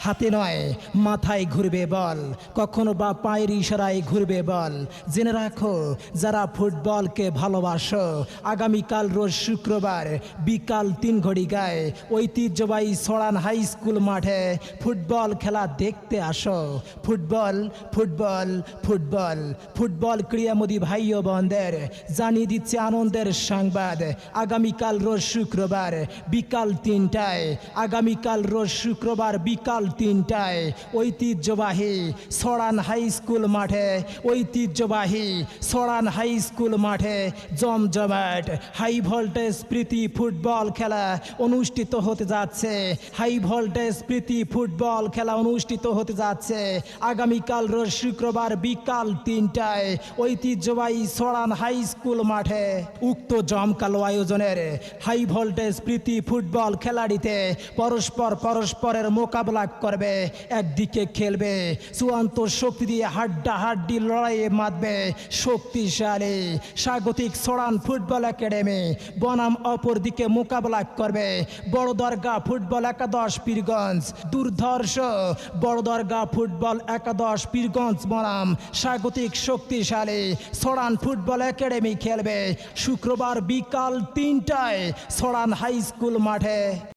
হাতে নয় মাথায় ঘুরবে বল, কখনো বা পায়ের ইশারায় ঘুরবে বল। জেনে রাখো যারা ফুটবলকে ভালোবাসো, আগামীকাল রোজ শুক্রবার বিকাল 3 ঘড়িকায় ঐতিহ্যবাহী সরান হাই স্কুল মাঠে ফুটবল খেলা দেখতে আসো। ফুটবল ফুটবল ফুটবল ফুটবল ক্রীড়ামোদী ভাই ও বোনদের জানিয়ে দিচ্ছে আনন্দের সংবাদ। আগামীকাল রোজ শুক্রবার বিকাল 3টায়, আগামীকাল রোজ শুক্রবার বিকাল 3টায় ঐতিহ্যবাহী সরান হাই স্কুল মাঠে, ঐতিহ্যবাহী সরান হাই স্কুল মাঠে জমজমাট হাই ভোল্টেজ প্রীতি ফুটবল খেলা অনুষ্ঠিত হতে যাচ্ছে। হাই ভোল্টেজ প্রীতি ফুটবল খেলা অনুষ্ঠিত হতে যাচ্ছে আগামীকাল রোজ শুক্রবার বিকাল 3টায় ঐতিহ্যবাহী সরান হাই স্কুল মাঠে। উক্ত জমকালো আয়োজনের হাই ভোল্টেজ প্রীতি ফুটবল খেলাটিতে পরস্পরের মোকাবেলা করবে। একদিকে খেলবে চূড়ান্ত শক্তি দিয়ে হাড্ডাহাড্ডি লড়াইয়ে মাতবে শক্তিশালী স্বাগতিক সরান ফুটবল একাডেমি বনাম অপরদিকে মোকাবেলা করবে বড়দরগা ফুটবল একাদশ পীরগঞ্জ। দুর্ধর্ষ বড়দরগা ফুটবল একাদশ পীরগঞ্জ বনাম স্বাগতিক শক্তিশালী সরান ফুটবল একাডেমি খেলবে শুক্রবার বিকাল 3টায় সরান হাই স্কুল মাঠে।